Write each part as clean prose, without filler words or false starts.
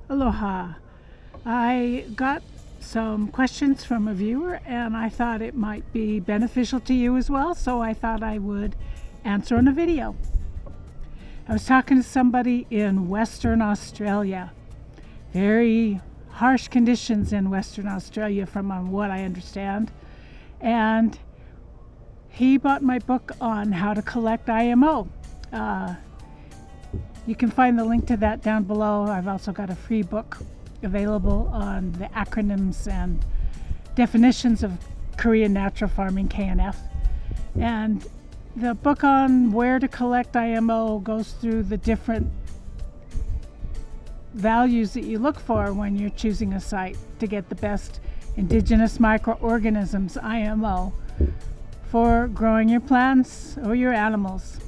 Aloha. I got some questions from a viewer and I thought it might be beneficial to you as well, so I thought I would answer in a video. I was talking to somebody in Western Australia. Very harsh conditions in Western Australia from what I understand. And he bought my book on how to collect IMO. You can find the link to that down below. I've also got a free book available on the acronyms and definitions of Korean Natural Farming KNF. And the book on where to collect IMO goes through the different values that you look for when you're choosing a site to get the best indigenous microorganisms IMO for growing your plants or your animals.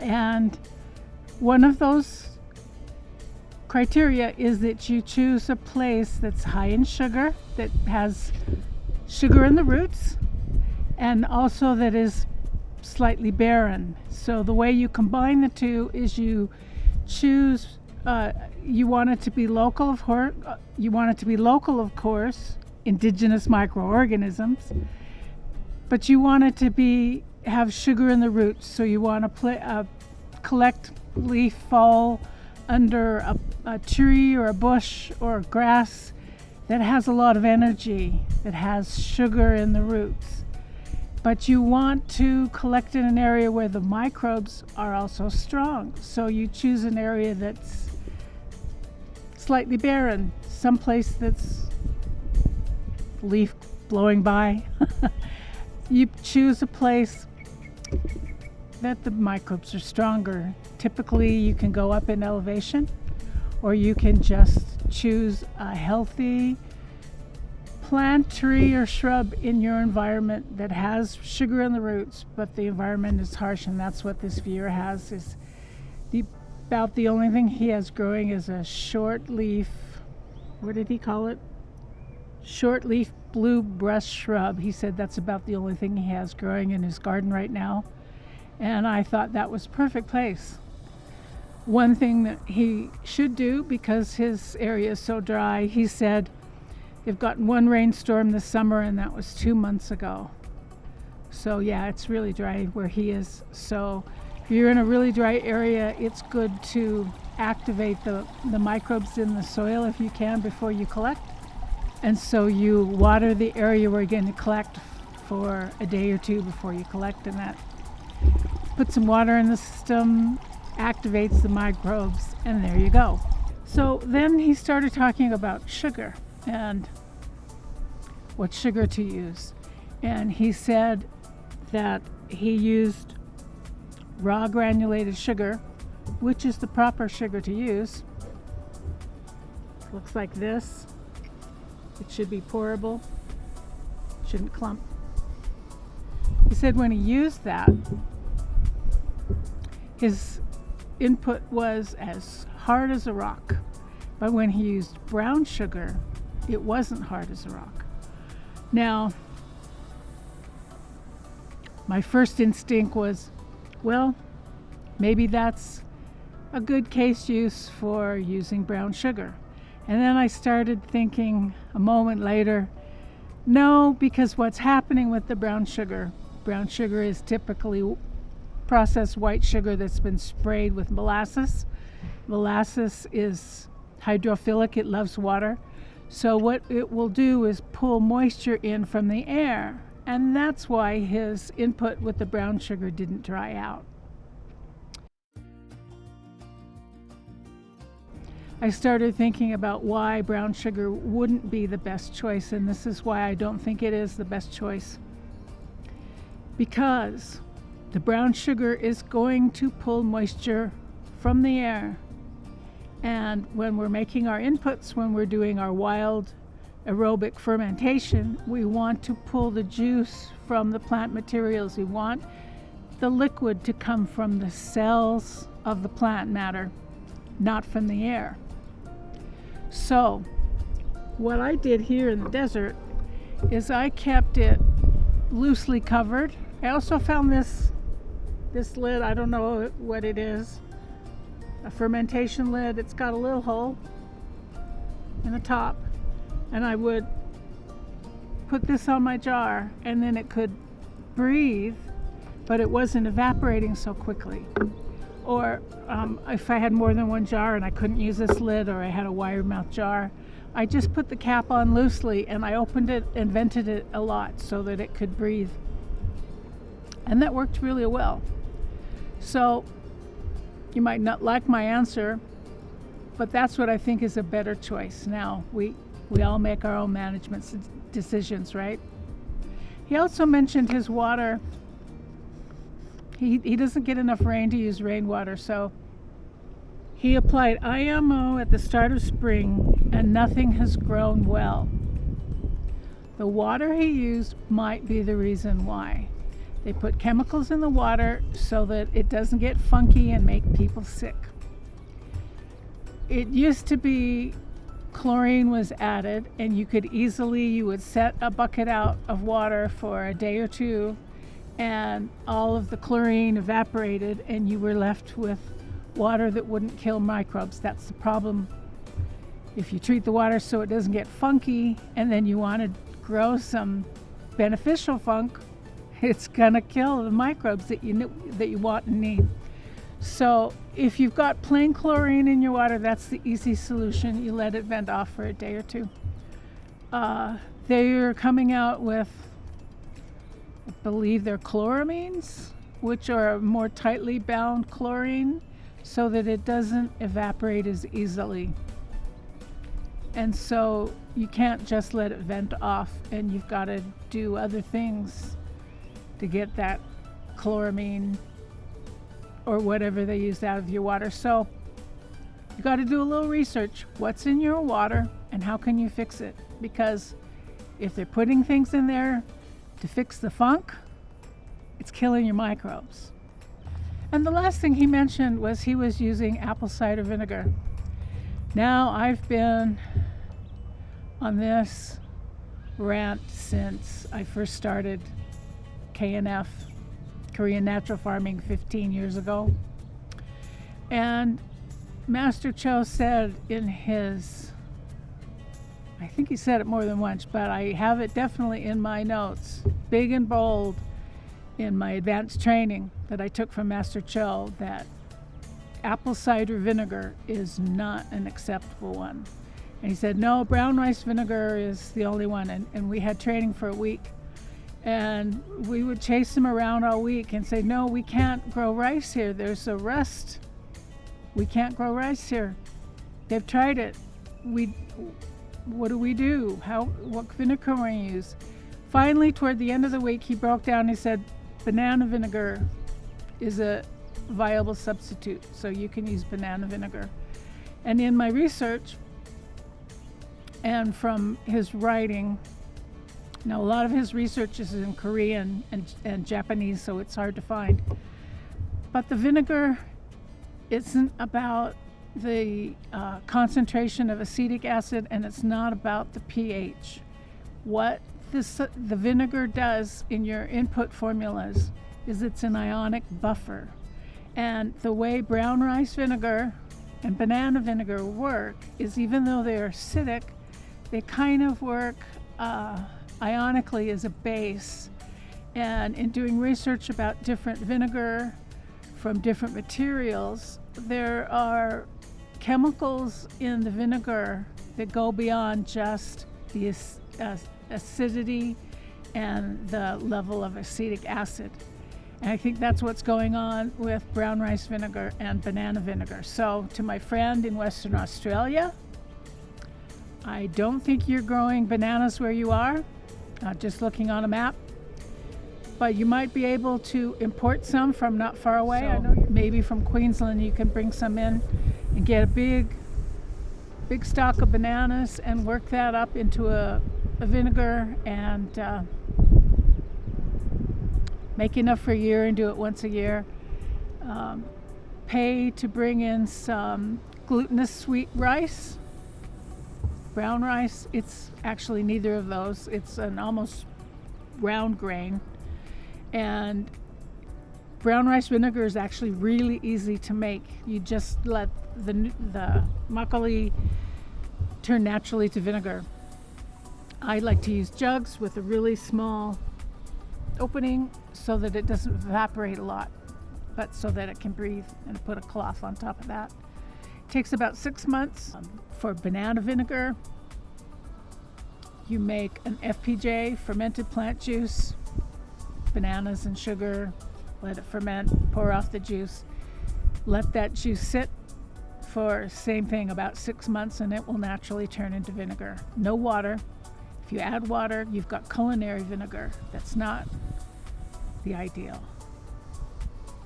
And one of those criteria is that you choose a place that's high in sugar, that has sugar in the roots, and also that is slightly barren. So the way you combine the two is you choose. You want it to be local, of course, indigenous microorganisms, but you want it to have sugar in the roots. So you want to collect leaf fall under a tree or a bush or grass that has a lot of energy, that has sugar in the roots. But you want to collect in an area where the microbes are also strong. So you choose an area that's slightly barren, someplace that's leaf blowing by. You choose a place that the microbes are stronger. Typically you can go up in elevation, or you can just choose a healthy plant, tree, or shrub in your environment that has sugar in the roots, but the environment is harsh. And that's what this viewer has. Is about the only thing he has growing is a short leaf, what did he call it? Short leaf blue brush shrub. He said that's about the only thing he has growing in his garden right now. And I thought that was perfect place. One thing that he should do, because his area is so dry, he said they've gotten one rainstorm this summer and that was 2 months ago. So yeah, it's really dry where he is. So if you're in a really dry area, it's good to activate the microbes in the soil if you can before you collect. And so you water the area where you're going to collect for a day or two before you collect, and that put some water in the system, activates the microbes, and there you go. So then he started talking about sugar and what sugar to use. And he said that he used raw granulated sugar, which is the proper sugar to use. Looks like this. It should be pourable, shouldn't clump. He said when he used that, his input was as hard as a rock. But when he used brown sugar, it wasn't hard as a rock. Now, my first instinct was, well, maybe that's a good case use for using brown sugar. And then I started thinking a moment later, no, because what's happening with the brown sugar is typically processed white sugar that's been sprayed with molasses. Molasses is hydrophilic, it loves water. So what it will do is pull moisture in from the air. And that's why his input with the brown sugar didn't dry out. I started thinking about why brown sugar wouldn't be the best choice, and this is why I don't think it is the best choice. Because the brown sugar is going to pull moisture from the air. And when we're making our inputs, when we're doing our wild aerobic fermentation, we want to pull the juice from the plant materials. We want the liquid to come from the cells of the plant matter, not from the air. So what I did here in the desert is I kept it loosely covered. I also found this lid. I don't know what it is. A fermentation lid. It's got a little hole. in the top, and I would put this on my jar, and then it could breathe, but it wasn't evaporating so quickly. Or if I had more than one jar and I couldn't use this lid, or I had a wire mouth jar, I just put the cap on loosely and I opened it and vented it a lot so that it could breathe. And that worked really well. So you might not like my answer, but that's what I think is a better choice. Now, we all make our own management decisions, right? He also mentioned his water. He doesn't get enough rain to use rainwater, so he applied IMO at the start of spring and nothing has grown well. The water he used might be the reason why. They put chemicals in the water so that it doesn't get funky and make people sick. It used to be chlorine was added, and you would set a bucket out of water for a day or two, and all of the chlorine evaporated and you were left with water that wouldn't kill microbes. That's the problem. If you treat the water so it doesn't get funky, and then you want to grow some beneficial funk, it's gonna kill the microbes that you want and need. So if you've got plain chlorine in your water, that's the easy solution. You let it vent off for a day or two. They're coming out with, I believe they're chloramines, which are more tightly bound chlorine so that it doesn't evaporate as easily. And so you can't just let it vent off, and you've got to do other things to get that chloramine or whatever they use out of your water. So you got to do a little research. What's in your water and how can you fix it? Because if they're putting things in there to fix the funk, it's killing your microbes. And the last thing he mentioned was he was using apple cider vinegar. Now, I've been on this rant since I first started KNF, Korean Natural Farming, 15 years ago. And Master Cho said in his, I think he said it more than once, but I have it definitely in my notes, big and bold, in my advanced training that I took from Master Cho, that apple cider vinegar is not an acceptable one. And he said, no, brown rice vinegar is the only one. And we had training for a week. And we would chase him around all week and say, no, we can't grow rice here. There's a rust. We can't grow rice here. They've tried it. What do we do? What vinegar can we use? Finally, toward the end of the week, he broke down and he said, banana vinegar is a viable substitute. So you can use banana vinegar. And in my research and from his writing, now a lot of his research is in Korean and Japanese, so it's hard to find. But the vinegar isn't about the concentration of acetic acid, and it's not about the pH. What the vinegar does in your input formulas is it's an ionic buffer. And the way brown rice vinegar and banana vinegar work is, even though they're acidic, they kind of work ionically as a base. And in doing research about different vinegar from different materials, there are chemicals in the vinegar that go beyond just the acidity and the level of acetic acid. And I think that's what's going on with brown rice vinegar and banana vinegar. So to my friend in Western Australia, I don't think you're growing bananas where you are, just looking on a map. But you might be able to import some from not far away. I know maybe from Queensland you can bring some in and get a big stock of bananas and work that up into a vinegar and make enough for a year and do it once a year. Pay to bring in some glutinous sweet rice, brown rice. It's actually neither of those. It's an almost round grain. And brown rice vinegar is actually really easy to make. You just let the makgeolli turn naturally to vinegar. I like to use jugs with a really small opening so that it doesn't evaporate a lot, but so that it can breathe, and put a cloth on top of that. It takes about 6 months. For banana vinegar, you make an FPJ, fermented plant juice, bananas and sugar, let it ferment, pour off the juice, let that juice sit for, same thing, about 6 months, and it will naturally turn into vinegar. No water. If you add water, you've got culinary vinegar. That's not the ideal.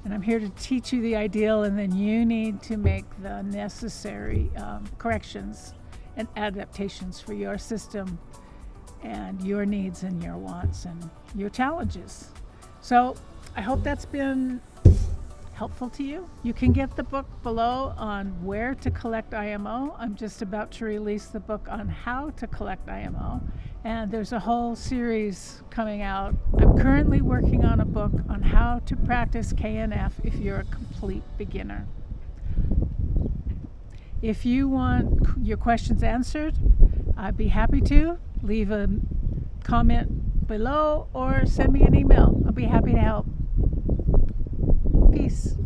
And I'm here to teach you the ideal, and then you need to make the necessary corrections and adaptations for your system and your needs and your wants and your challenges. So I hope that's been helpful to you. You can get the book below on where to collect IMO. I'm just about to release the book on how to collect IMO, and there's a whole series coming out. I'm currently working on a book on how to practice KNF if you're a complete beginner. If you want your questions answered, I'd be happy to. Leave a comment below or send me an email. I'll be happy to help. Peace.